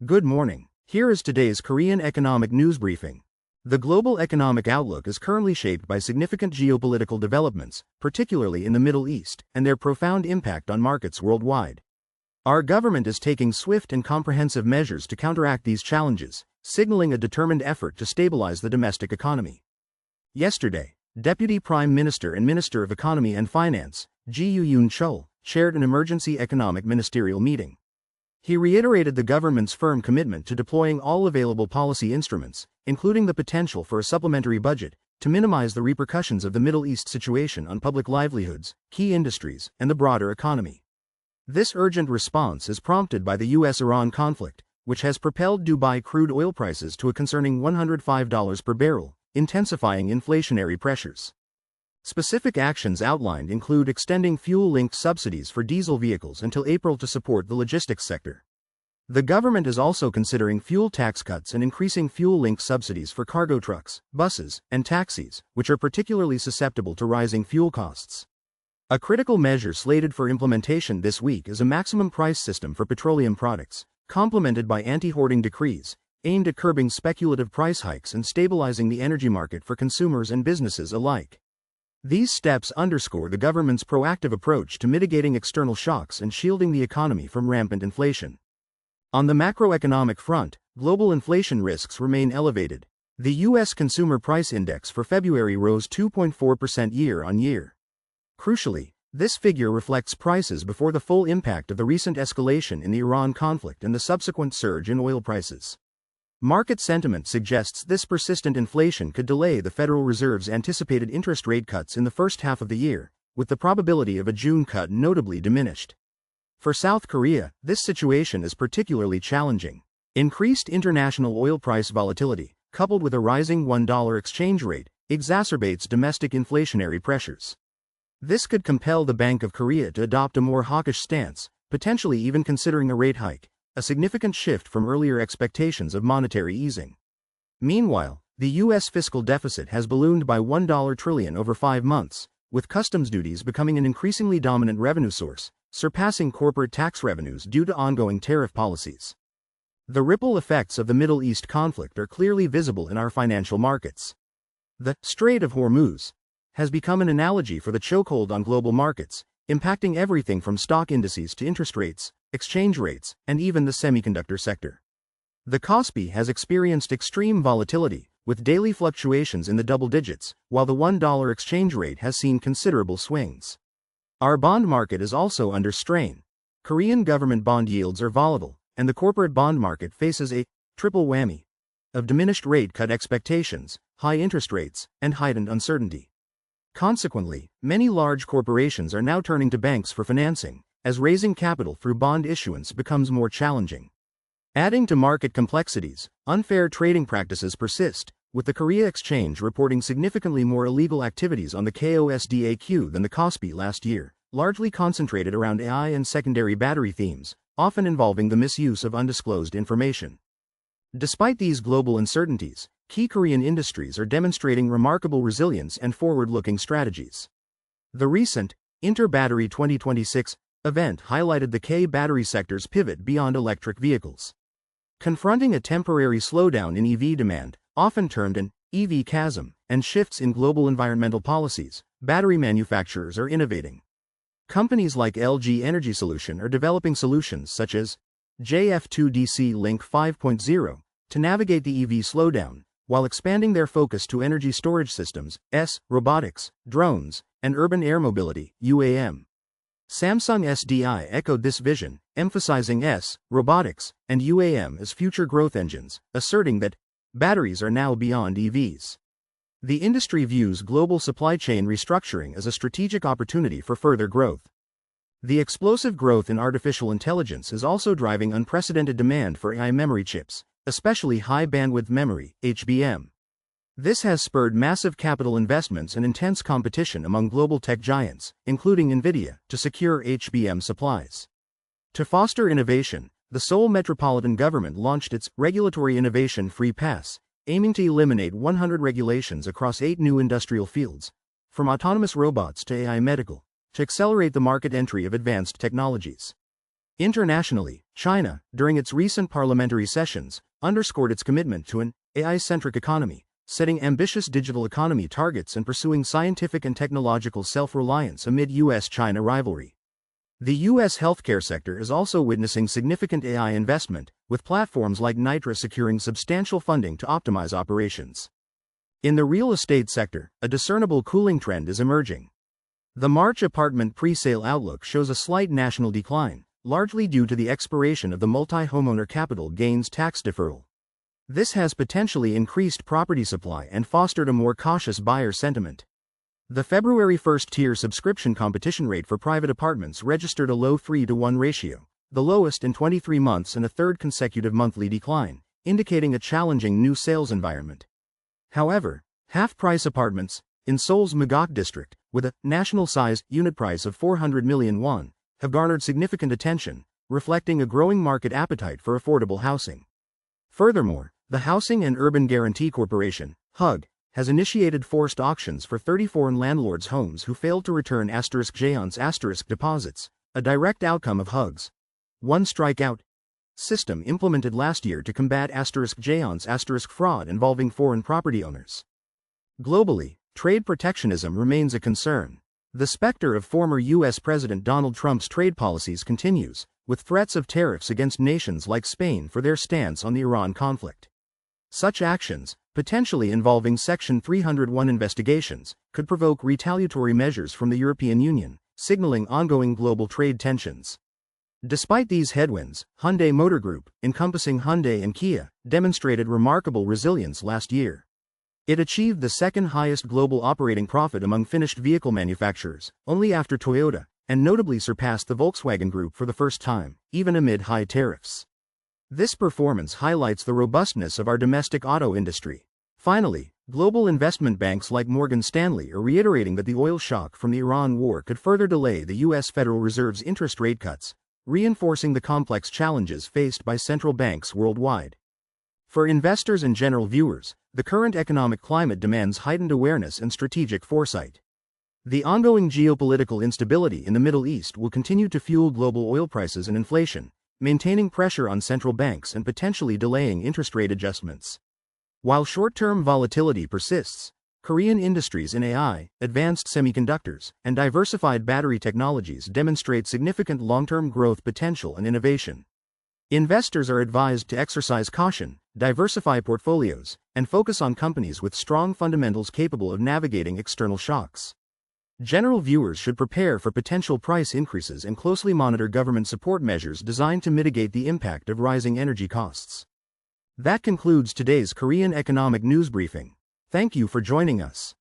Good morning. Here is today's Korean economic news briefing. The global economic outlook is currently shaped by significant geopolitical developments, particularly in the Middle East, and their profound impact on markets worldwide. Our government is taking swift and comprehensive measures to counteract these challenges, signaling a determined effort to stabilize the domestic economy. Yesterday, Deputy Prime Minister and Minister of Economy and Finance, Ji Yoon Chul, chaired an emergency economic ministerial meeting. He reiterated the government's firm commitment to deploying all available policy instruments, including the potential for a supplementary budget, to minimize the repercussions of the Middle East situation on public livelihoods, key industries, and the broader economy. This urgent response is prompted by the U.S.-Iran conflict, which has propelled Dubai crude oil prices to a concerning $105 per barrel, intensifying inflationary pressures. Specific actions outlined include extending fuel-linked subsidies for diesel vehicles until April to support the logistics sector. The government is also considering fuel tax cuts and increasing fuel-linked subsidies for cargo trucks, buses, and taxis, which are particularly susceptible to rising fuel costs. A critical measure slated for implementation this week is a maximum price system for petroleum products, complemented by anti-hoarding decrees, aimed at curbing speculative price hikes and stabilizing the energy market for consumers and businesses alike. These steps underscore the government's proactive approach to mitigating external shocks and shielding the economy from rampant inflation. On the macroeconomic front, global inflation risks remain elevated. The U.S. Consumer Price Index for February rose 2.4% year-on-year. Crucially, this figure reflects prices before the full impact of the recent escalation in the Iran conflict and the subsequent surge in oil prices. Market sentiment suggests this persistent inflation could delay the Federal Reserve's anticipated interest rate cuts in the first half of the year, with the probability of a June cut notably diminished. For South Korea, this situation is particularly challenging. Increased international oil price volatility, coupled with a rising $1 exchange rate, exacerbates domestic inflationary pressures. This could compel the Bank of Korea to adopt a more hawkish stance, potentially even considering a rate hike, a significant shift from earlier expectations of monetary easing. Meanwhile, the U.S. fiscal deficit has ballooned by $1 trillion over 5 months, with customs duties becoming an increasingly dominant revenue source, surpassing corporate tax revenues due to ongoing tariff policies. The ripple effects of the Middle East conflict are clearly visible in our financial markets. The Strait of Hormuz has become an analogy for the chokehold on global markets, impacting everything from stock indices to interest rates, exchange rates, and even the semiconductor sector. The KOSPI has experienced extreme volatility, with daily fluctuations in the double digits, while the $1 exchange rate has seen considerable swings. Our bond market is also under strain. Korean government bond yields are volatile, and the corporate bond market faces a triple whammy of diminished rate cut expectations, high interest rates, and heightened uncertainty. Consequently, many large corporations are now turning to banks for financing, as raising capital through bond issuance becomes more challenging. Adding to market complexities, unfair trading practices persist, with the Korea Exchange reporting significantly more illegal activities on the KOSDAQ than the KOSPI last year, largely concentrated around AI and secondary battery themes, often involving the misuse of undisclosed information. Despite these global uncertainties, key Korean industries are demonstrating remarkable resilience and forward-looking strategies. The recent Interbattery 2026 event highlighted the K-battery sector's pivot beyond electric vehicles. Confronting a temporary slowdown in EV demand, often termed an EV chasm, and shifts in global environmental policies, battery manufacturers are innovating. Companies like LG Energy Solution are developing solutions such as JF2DC Link 5.0 to navigate the EV slowdown, while expanding their focus to energy storage systems, robotics, drones, and urban air mobility, UAM. Samsung SDI echoed this vision, emphasizing robotics, and UAM as future growth engines, asserting that batteries are now beyond EVs. The industry views global supply chain restructuring as a strategic opportunity for further growth. The explosive growth in artificial intelligence is also driving unprecedented demand for AI memory chips, especially high-bandwidth memory, HBM. This has spurred massive capital investments and intense competition among global tech giants, including NVIDIA, to secure HBM supplies. To foster innovation, the Seoul Metropolitan Government launched its Regulatory Innovation Free Pass, aiming to eliminate 100 regulations across 8 new industrial fields, from autonomous robots to AI medical, to accelerate the market entry of advanced technologies. Internationally, China, during its recent parliamentary sessions, underscored its commitment to an AI-centric economy, setting ambitious digital economy targets and pursuing scientific and technological self-reliance amid U.S.-China rivalry. The U.S. healthcare sector is also witnessing significant AI investment, with platforms like Nitra securing substantial funding to optimize operations. In the real estate sector, a discernible cooling trend is emerging. The March apartment pre-sale outlook shows a slight national decline, largely due to the expiration of the multi-homeowner capital gains tax deferral. This has potentially increased property supply and fostered a more cautious buyer sentiment. The February first-tier subscription competition rate for private apartments registered a low 3-to-1 ratio, the lowest in 23 months and a third consecutive monthly decline, indicating a challenging new sales environment. However, half-price apartments, in Seoul's Magok district, with a national-sized unit price of 400 million won, have garnered significant attention, reflecting a growing market appetite for affordable housing. Furthermore, the Housing and Urban Guarantee Corporation, HUG, has initiated forced auctions for 30 foreign landlords' homes who failed to return *Jaeon's deposits, a direct outcome of HUG's One Strikeout system implemented last year to combat *Jaeon's fraud involving foreign property owners. Globally, trade protectionism remains a concern. The specter of former U.S. President Donald Trump's trade policies continues, with threats of tariffs against nations like Spain for their stance on the Iran conflict. Such actions, potentially involving Section 301 investigations, could provoke retaliatory measures from the European Union, signaling ongoing global trade tensions. Despite these headwinds, Hyundai Motor Group, encompassing Hyundai and Kia, demonstrated remarkable resilience last year. It achieved the second-highest global operating profit among finished vehicle manufacturers, only after Toyota, and notably surpassed the Volkswagen Group for the first time, even amid high tariffs. This performance highlights the robustness of our domestic auto industry. Finally, global investment banks like Morgan Stanley are reiterating that the oil shock from the Iran war could further delay the U.S. Federal Reserve's interest rate cuts, reinforcing the complex challenges faced by central banks worldwide. For investors and general viewers, the current economic climate demands heightened awareness and strategic foresight. The ongoing geopolitical instability in the Middle East will continue to fuel global oil prices and inflation, maintaining pressure on central banks and potentially delaying interest rate adjustments. While short-term volatility persists, Korean industries in AI, advanced semiconductors, and diversified battery technologies demonstrate significant long-term growth potential and innovation. Investors are advised to exercise caution, diversify portfolios, and focus on companies with strong fundamentals capable of navigating external shocks. General viewers should prepare for potential price increases and closely monitor government support measures designed to mitigate the impact of rising energy costs. That concludes today's Korean Economic News Briefing. Thank you for joining us.